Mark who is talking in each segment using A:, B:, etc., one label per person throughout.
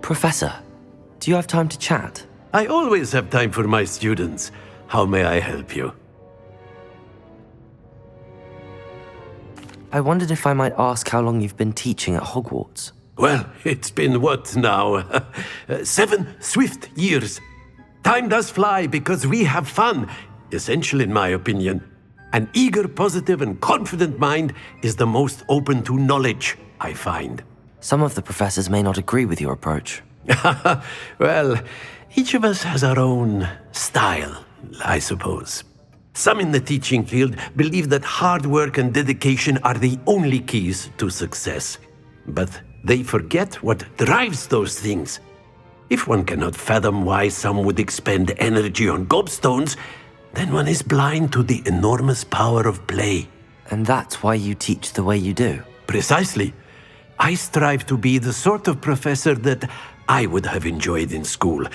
A: Professor, do you have time to chat?
B: I always have time for my students. How may I help you?
A: I wondered if I might ask how long you've been teaching at Hogwarts.
B: Well, it's been what now? 7 swift years. Time does fly because we have fun, essential in my opinion. An eager, positive, and confident mind is the most open to knowledge, I find.
A: Some of the professors may not agree with your approach.
B: Well, each of us has our own style, I suppose. Some in the teaching field believe that hard work and dedication are the only keys to success. But they forget what drives those things. If one cannot fathom why some would expend energy on gobstones, then one is blind to the enormous power of play.
A: And that's why you teach the way you do?
B: Precisely. I strive to be the sort of professor that I would have enjoyed in school.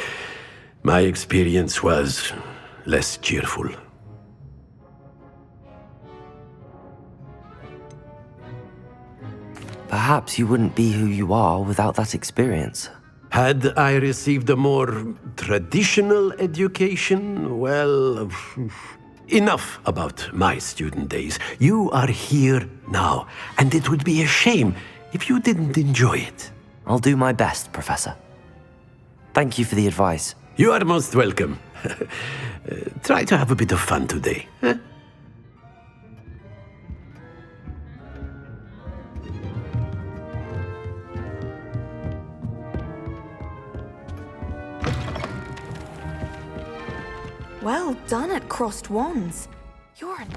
B: My experience was less cheerful.
A: Perhaps you wouldn't be who you are without that experience.
B: Had I received a more traditional education, well, enough about my student days. You are here now, and it would be a shame if you didn't enjoy it.
A: I'll do my best, Professor. Thank you for the advice.
B: You are most welcome. Try to have a bit of fun today. Huh?
C: Well done at crossed wands. You're an...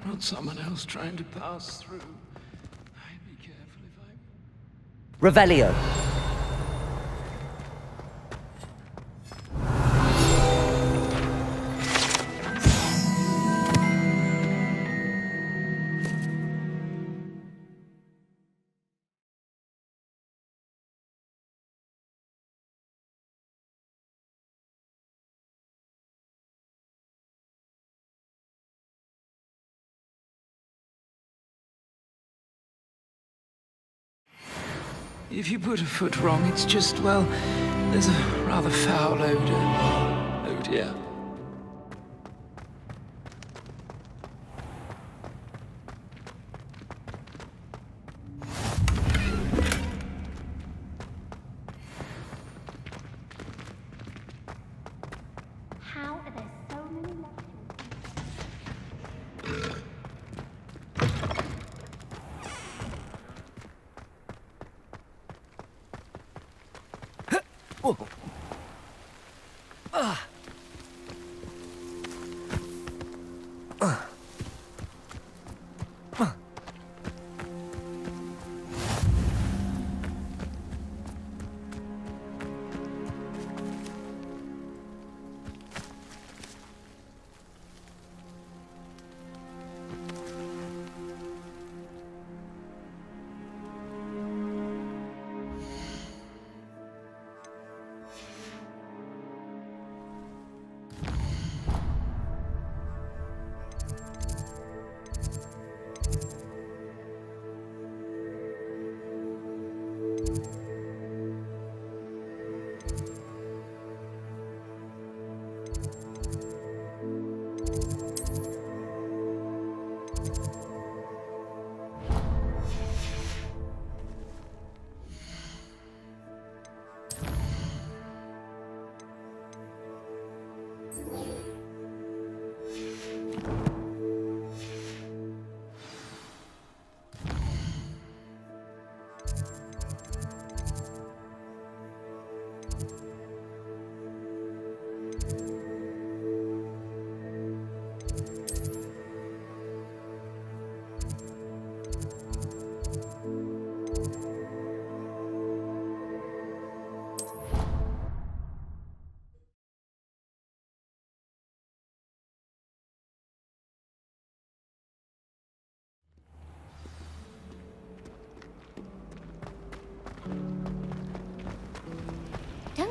D: Not someone else trying to pass through. I'd be careful if I...
A: Revelio.
D: If you put a foot wrong, it's just, well, there's a rather foul odor. Oh dear.
E: How are there so many lectures?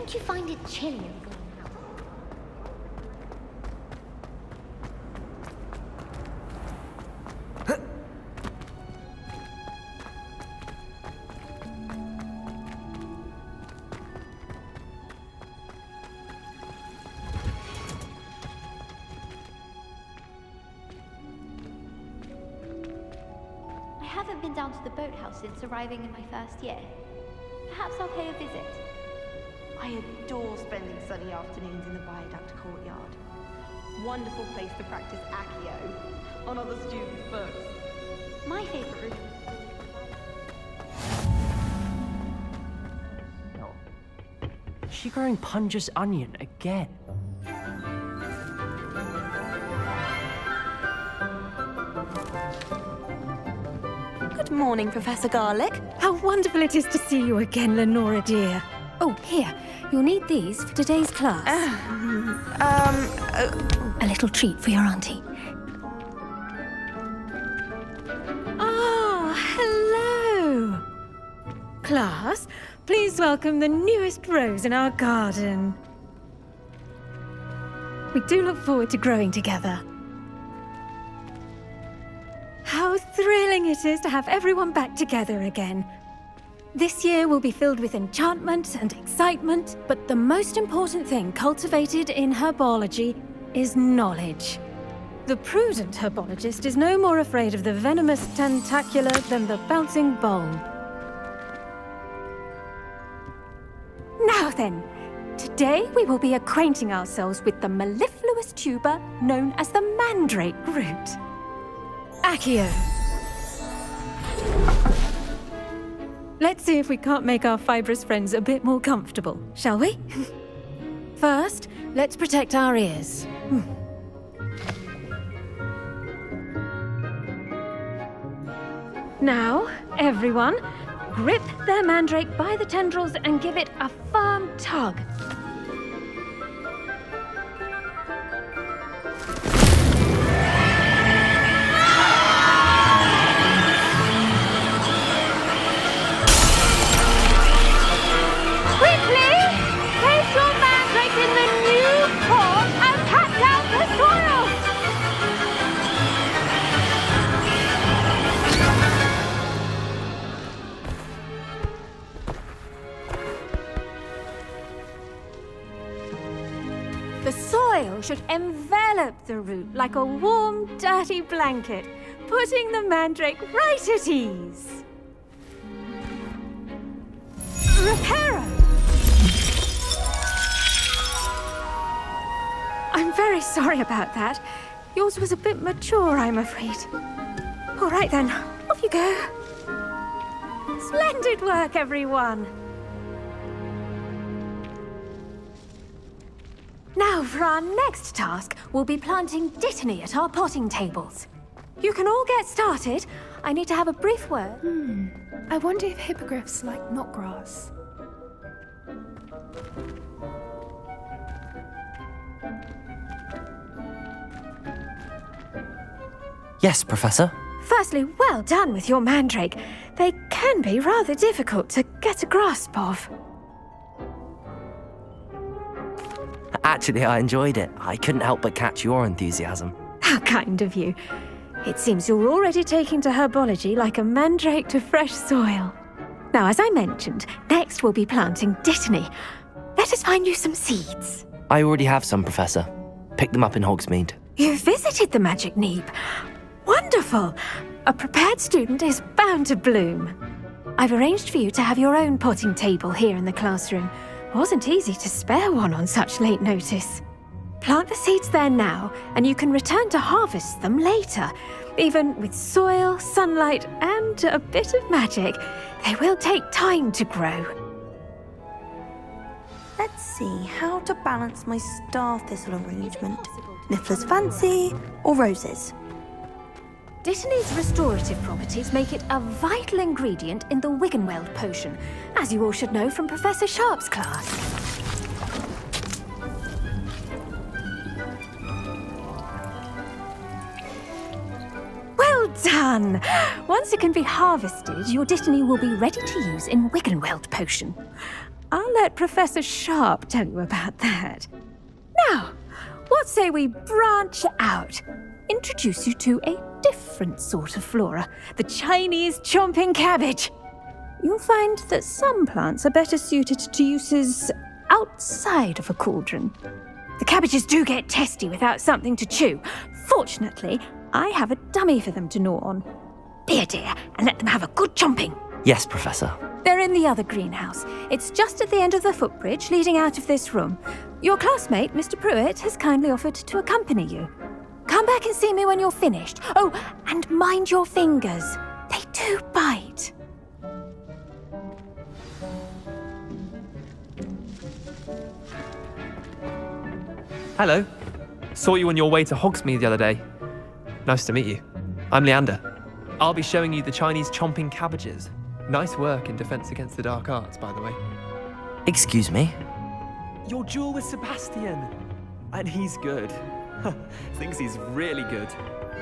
E: Don't you find it chilly in the greenhouse? I haven't been down to the boathouse since arriving in my first year. Perhaps I'll pay a visit.
F: I adore spending sunny afternoons in the viaduct courtyard. Wonderful place to practice Accio on other students' books.
E: My favorite room.
A: Is she growing Punja's onion again?
C: Good morning, Professor Garlic.
G: How wonderful it is to see you again, Lenora dear. Oh, here, you'll need these for today's class. A little treat for your auntie. Ah, hello. Class, please welcome the newest rose in our garden. We do look forward to growing together. How thrilling it is to have everyone back together again. This year will be filled with enchantment and excitement, but the most important thing cultivated in herbology is knowledge. The prudent herbologist is no more afraid of the venomous tentacula than the bouncing bulb. Now then, today we will be acquainting ourselves with the mellifluous tuber known as the mandrake root. Accio. Let's see if we can't make our fibrous friends a bit more comfortable, shall we? First, let's protect our ears. Now, everyone, grip their mandrake by the tendrils and give it a firm tug. The soil should envelop the root like a warm, dirty blanket, putting the mandrake right at ease. Reparo! I'm very sorry about that. Yours was a bit mature, I'm afraid. All right then, off you go. Splendid work, everyone. Now, for our next task, we'll be planting dittany at our potting tables. You can all get started. I need to have a brief word.
H: I wonder if hippogriffs like knotgrass.
A: Yes, Professor.
G: Firstly, well done with your mandrake. They can be rather difficult to get a grasp of.
A: Actually, I enjoyed it. I couldn't help but catch your enthusiasm.
G: How kind of you. It seems you're already taking to herbology like a mandrake to fresh soil. Now, as I mentioned, next we'll be planting dittany. Let us find you some seeds.
A: I already have some, Professor. Picked them up in Hogsmeade.
G: You visited the Magic Neep. Wonderful! A prepared student is bound to bloom. I've arranged for you to have your own potting table here in the classroom. Wasn't easy to spare one on such late notice. Plant the seeds there now, and you can return to harvest them later. Even with soil, sunlight, and a bit of magic, they will take time to grow.
C: Let's see how to balance my star thistle arrangement. Niffler's Fancy or roses?
G: Dittany's restorative properties make it a vital ingredient in the Wiggenweld potion, as you all should know from Professor Sharp's class. Well done! Once it can be harvested, your dittany will be ready to use in Wiggenweld potion. I'll let Professor Sharp tell you about that. Now, what say we branch out? Introduce you to a different sort of flora, the Chinese chomping cabbage. You'll find that some plants are better suited to uses outside of a cauldron. The cabbages do get testy without something to chew. Fortunately, I have a dummy for them to gnaw on. Be a dear and let them have a good chomping.
A: Yes, Professor.
G: They're in the other greenhouse. It's just at the end of the footbridge leading out of this room. Your classmate, Mr. Pruitt, has kindly offered to accompany you. Come back and see me when you're finished. Oh, and mind your fingers. They do bite.
I: Hello. Saw you on your way to Hogsmeade the other day. Nice to meet you. I'm Leander. I'll be showing you the Chinese chomping cabbages. Nice work in Defense Against the Dark Arts, by the way.
A: Excuse me?
I: Your duel with Sebastian. And he's good. Thinks he's really good.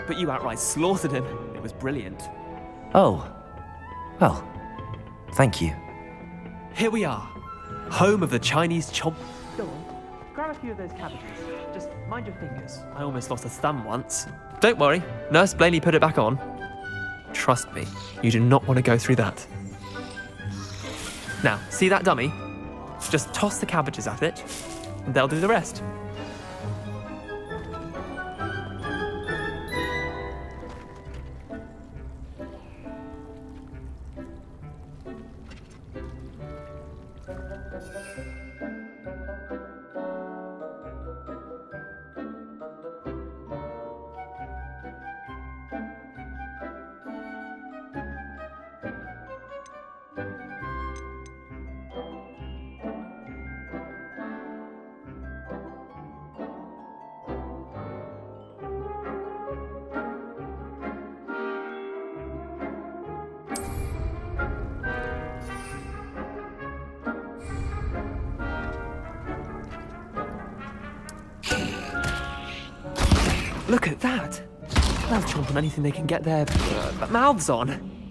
I: But you outright slaughtered him. It was brilliant.
A: Oh. Well, thank you.
I: Here we are. Home of the Chinese chomp... Go on. Grab a few of those cabbages. Just mind your fingers. I almost lost a thumb once. Don't worry. Nurse Blaney put it back on. Trust me, you do not want to go through that. Now, see that dummy? Just toss the cabbages at it, and they'll do the rest. Look at that! They'll chomp on anything they can get their mouths on.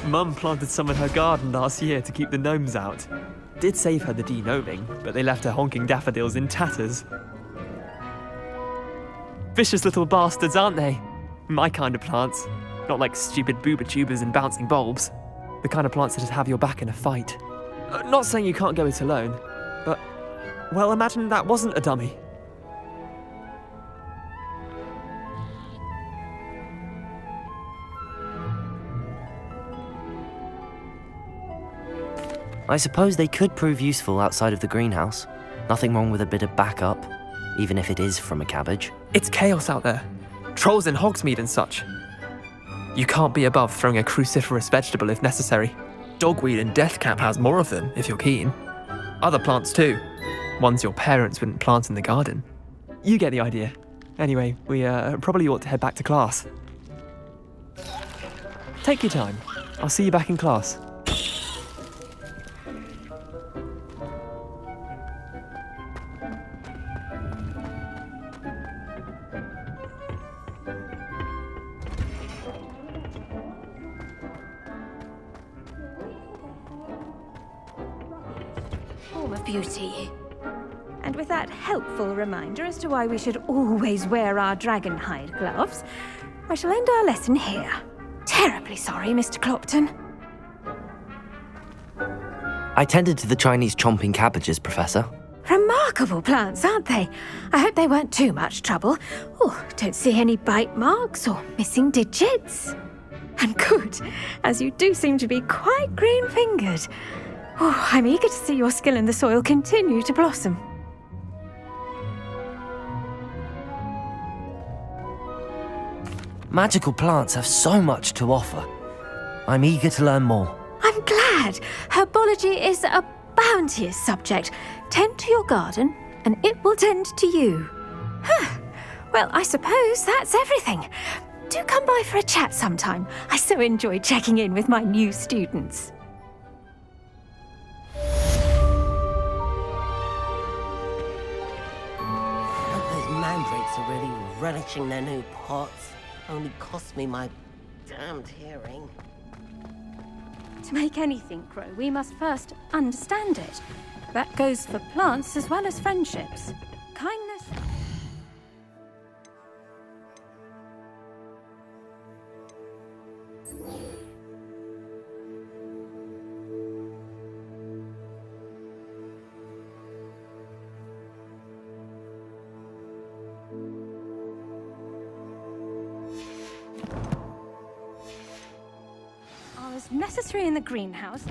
I: Mum planted some in her garden last year to keep the gnomes out. Did save her the de-gnoming, but they left her honking daffodils in tatters. Vicious little bastards, aren't they? My kind of plants. Not like stupid booba tubers and bouncing bulbs. The kind of plants that just have your back in a fight. Not saying you can't go it alone, but... well, imagine that wasn't a dummy.
A: I suppose they could prove useful outside of the greenhouse. Nothing wrong with a bit of backup, even if it is from a cabbage.
I: It's chaos out there. Trolls in Hogsmeade and such. You can't be above throwing a cruciferous vegetable if necessary. Dogweed and deathcap has more of them, if you're keen. Other plants too. Ones your parents wouldn't plant in the garden. You get the idea. Anyway, we probably ought to head back to class. Take your time. I'll see you back in class.
G: Beauty. And with that helpful reminder as to why we should always wear our dragon hide gloves, I shall end our lesson here. Terribly sorry, Mr. Clopton.
A: I tended to the Chinese chomping cabbages, Professor.
G: Remarkable plants, aren't they? I hope they weren't too much trouble. Oh, don't see any bite marks or missing digits. And good, as you do seem to be quite green-fingered. Oh, I'm eager to see your skill in the soil continue to blossom.
A: Magical plants have so much to offer. I'm eager to learn more.
G: I'm glad. Herbology is a bounteous subject. Tend to your garden, and it will tend to you. Well, I suppose that's everything. Do come by for a chat sometime. I so enjoy checking in with my new students.
J: Mandrakes are really relishing their new pots. Only cost me my damned hearing.
G: To make anything grow, we must first understand it. That goes for plants as well as friendships. Kindness... are as necessary in the greenhouse.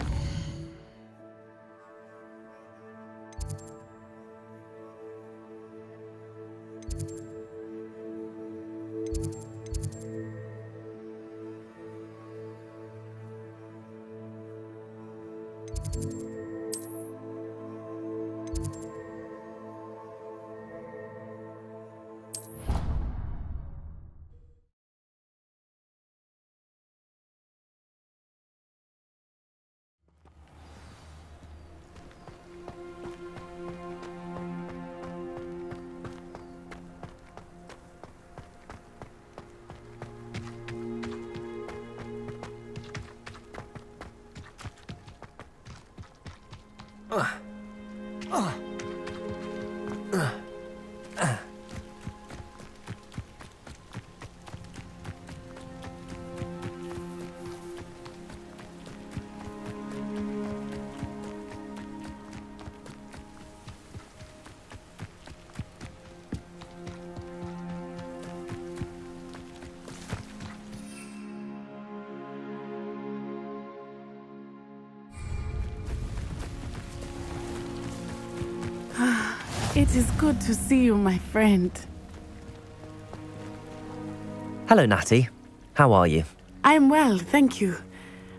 K: It is good to see you, my friend.
A: Hello, Natty. How are you?
K: I'm well, thank you.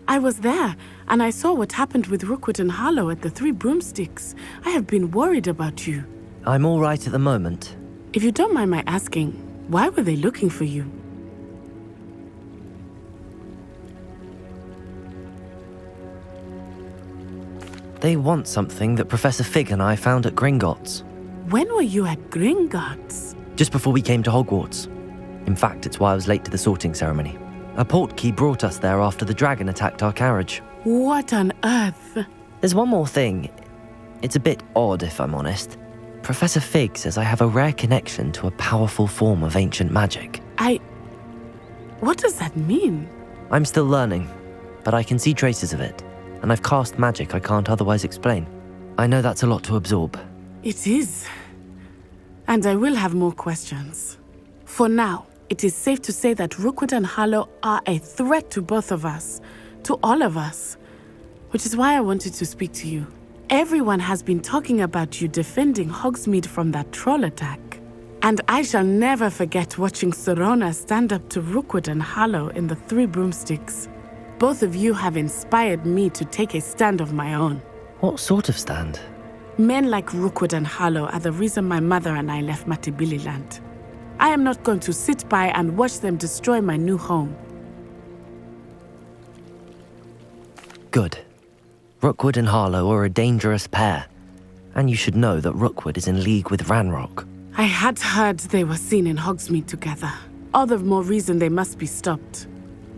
K: I was there, and I saw what happened with Rookwood and Harlow at the Three Broomsticks. I have been worried about you.
A: I'm all right at the moment.
K: If you don't mind my asking, why were they looking for you?
A: They want something that Professor Fig and I found at Gringotts.
K: When were you at Gringotts?
A: Just before we came to Hogwarts. In fact, it's why I was late to the sorting ceremony. A portkey brought us there after the dragon attacked our carriage.
K: What on earth?
A: There's one more thing. It's a bit odd, if I'm honest. Professor Fig says I have a rare connection to a powerful form of ancient magic.
K: What does that mean?
A: I'm still learning, but I can see traces of it, and I've cast magic I can't otherwise explain. I know that's a lot to absorb.
K: It is. And I will have more questions. For now, it is safe to say that Rookwood and Harlow are a threat to both of us, to all of us, which is why I wanted to speak to you. Everyone has been talking about you defending Hogsmeade from that troll attack. And I shall never forget watching Sorona stand up to Rookwood and Harlow in the Three Broomsticks. Both of you have inspired me to take a stand of my own.
A: What sort of stand?
K: Men like Rookwood and Harlow are the reason my mother and I left Matabeleland. I am not going to sit by and watch them destroy my new home.
A: Good. Rookwood and Harlow are a dangerous pair. And you should know that Rookwood is in league with Ranrock.
K: I had heard they were seen in Hogsmeade together. All the more reason they must be stopped.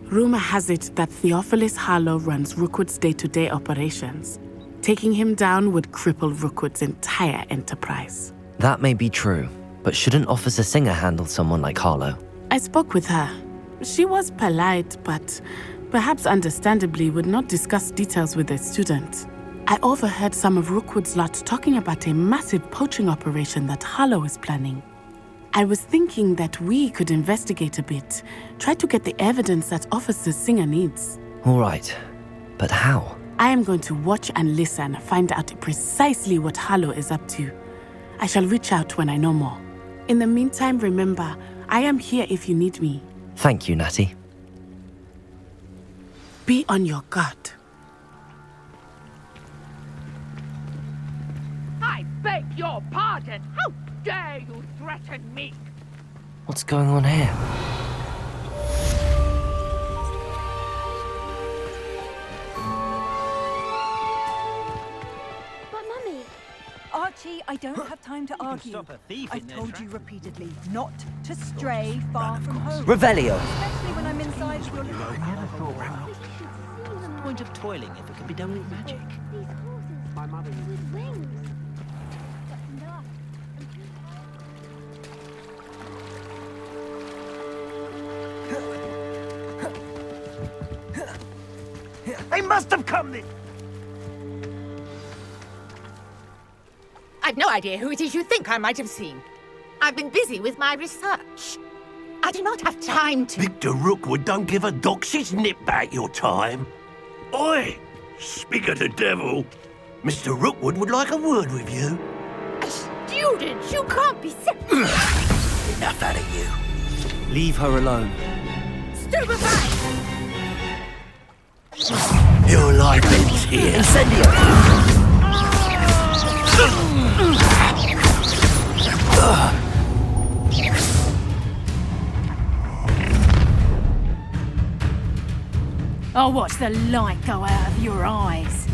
K: Rumor has it that Theophilus Harlow runs Rookwood's day-to-day operations. Taking him down would cripple Rookwood's entire enterprise.
A: That may be true, but shouldn't Officer Singer handle someone like Harlow?
K: I spoke with her. She was polite, but perhaps understandably would not discuss details with a student. I overheard some of Rookwood's lot talking about a massive poaching operation that Harlow is planning. I was thinking that we could investigate a bit, try to get the evidence that Officer Singer needs.
A: All right, but how?
K: I am going to watch and listen, find out precisely what Harlow is up to. I shall reach out when I know more. In the meantime, remember, I am here if you need me.
A: Thank you, Natty.
K: Be on your guard.
L: I beg your pardon! How dare you threaten me?
A: What's going on here?
M: Archie, I don't have time to argue. I've told you repeatedly not to stray far from home.
A: Revelio!
M: Especially when I'm inside your little...
J: point of toiling if it can be done with magic?
E: These horses.
J: My mother
E: With wings.
L: They must have come this.
N: I've no idea who it is you think I might have seen. I've been busy with my research. I do not have time to...
B: Victor Rookwood don't give a doxy's nip back your time. Oi! Speak of the devil. Mr. Rookwood would like a word with you.
N: A student? You can't be sick.
B: Enough out of you.
A: Leave her alone.
N: Stupefy!
B: Your life ends here.
A: Incendio!
M: I'll watch the light go out of your eyes.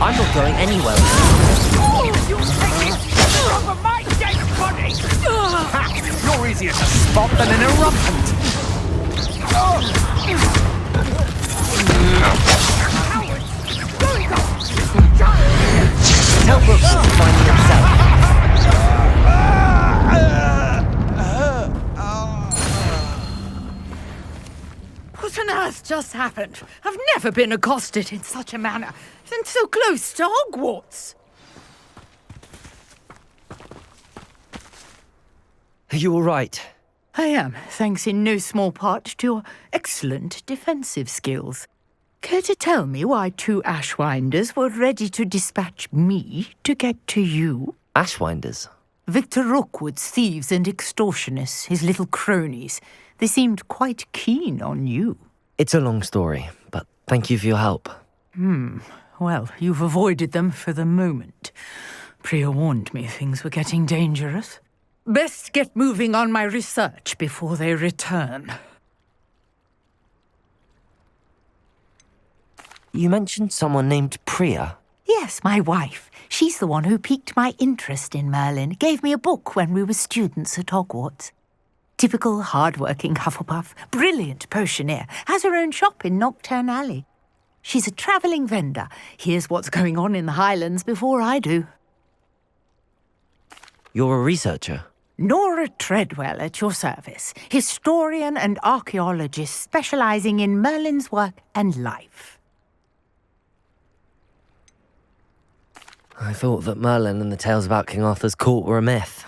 A: I'm not going anywhere.
L: You take it over my dead body!
O: You're easier to spot than an eruptant.
A: Tell Brooks to find me himself.
N: What on earth just happened? I've never been accosted in such a manner, and so close to Hogwarts.
A: Are you all right?
N: I am, thanks in no small part to your excellent defensive skills. Care to tell me why 2 Ashwinders were ready to dispatch me to get to you?
A: Ashwinders?
N: Victor Rookwood's thieves and extortionists, his little cronies. They seemed quite keen on you.
A: It's a long story, but thank you for your help.
N: Well, you've avoided them for the moment. Priya warned me things were getting dangerous. Best get moving on my research before they return.
A: You mentioned someone named Priya.
N: Yes, my wife. She's the one who piqued my interest in Merlin. Gave me a book when we were students at Hogwarts. Typical hard-working Hufflepuff, brilliant potioneer, has her own shop in Knockturn Alley. She's a travelling vendor. Hears what's going on in the Highlands before I do.
A: You're a researcher?
N: Nora Treadwell at your service, historian and archaeologist specialising in Merlin's work and life.
A: I thought that Merlin and the tales about King Arthur's court were a myth.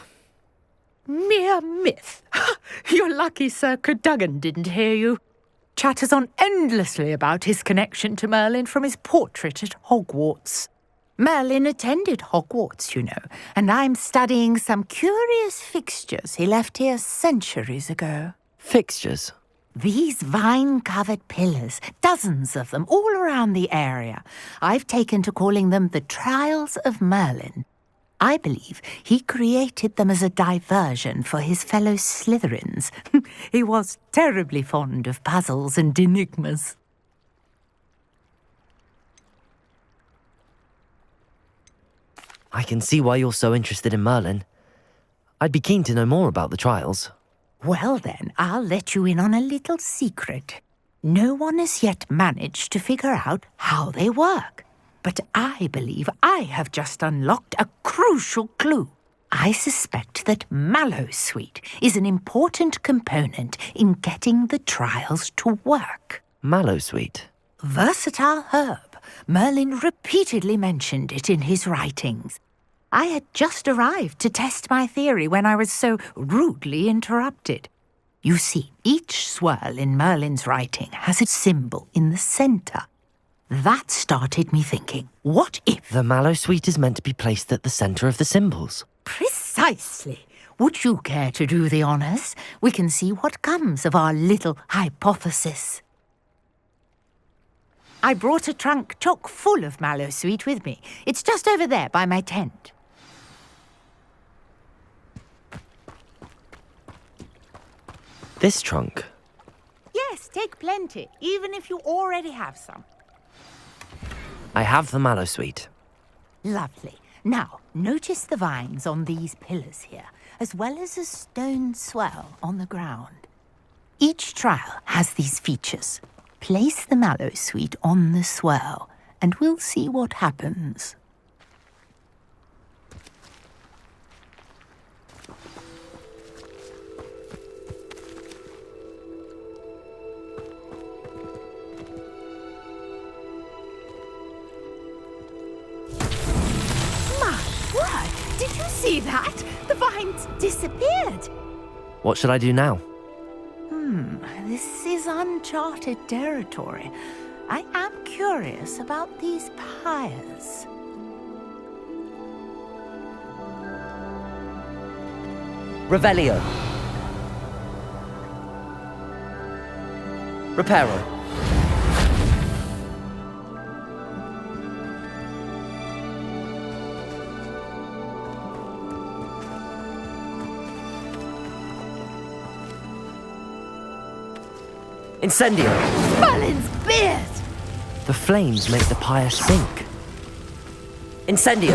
N: Mere myth. You're lucky Sir Cadogan didn't hear you. Chatters on endlessly about his connection to Merlin from his portrait at Hogwarts. Merlin attended Hogwarts, you know, and I'm studying some curious fixtures he left here centuries ago.
A: Fixtures?
N: These vine-covered pillars, dozens of them, all around the area. I've taken to calling them the Trials of Merlin. I believe he created them as a diversion for his fellow Slytherins. He was terribly fond of puzzles and enigmas.
A: I can see why you're so interested in Merlin. I'd be keen to know more about the trials.
N: Well then, I'll let you in on a little secret. No one has yet managed to figure out how they work. But I believe I have just unlocked a crucial clue. I suspect that Mallowsweet is an important component in getting the trials to work.
A: Mallowsweet?
N: Versatile herb. Merlin repeatedly mentioned it in his writings. I had just arrived to test my theory when I was so rudely interrupted. You see, each swirl in Merlin's writing has a symbol in the centre. That started me thinking, what if...
A: The Mallowsweet is meant to be placed at the centre of the symbols.
N: Precisely. Would you care to do the honours? We can see what comes of our little hypothesis. I brought a trunk chock full of Mallowsweet with me. It's just over there by my tent.
A: This trunk?
N: Yes, take plenty, even if you already have some.
A: I have the mallow sweet.
N: Lovely. Now, notice the vines on these pillars here, as well as a stone swell on the ground. Each trial has these features. Place the mallow sweet on the swell, and we'll see what happens.
G: Did you see that? The vines disappeared.
A: What should I do now?
N: This is uncharted territory. I am curious about these pyres.
A: Revelio. Reparo. Incendio!
G: Merlin's beard!
A: The flames make the pyre sink. Incendio!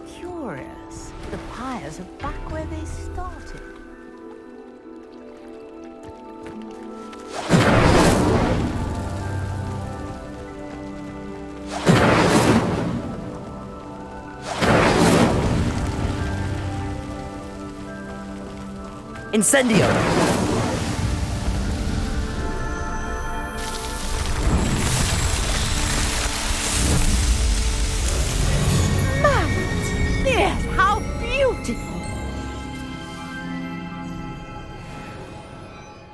N: Curious. The pyres are back where they started.
A: Incendio!
N: Merlin's beard! How beautiful!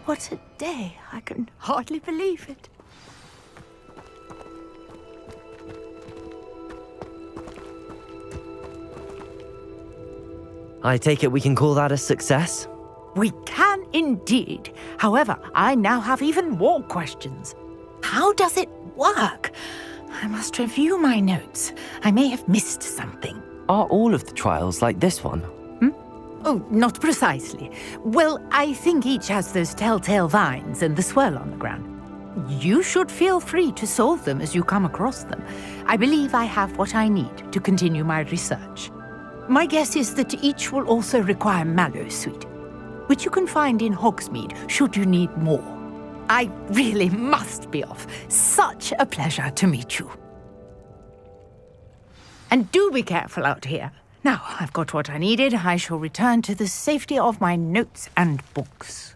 N: What a day! I can hardly believe it.
A: I take it we can call that a success?
N: We can indeed. However, I now have even more questions. How does it work? I must review my notes. I may have missed something.
A: Are all of the trials like this one?
N: Oh, not precisely. Well, I think each has those telltale vines and the swirl on the ground. You should feel free to solve them as you come across them. I believe I have what I need to continue my research. My guess is that each will also require mallow sweet, which you can find in Hogsmeade should you need more. I really must be off. Such a pleasure to meet you. And do be careful out here. Now, I've got what I needed. I shall return to the safety of my notes and books.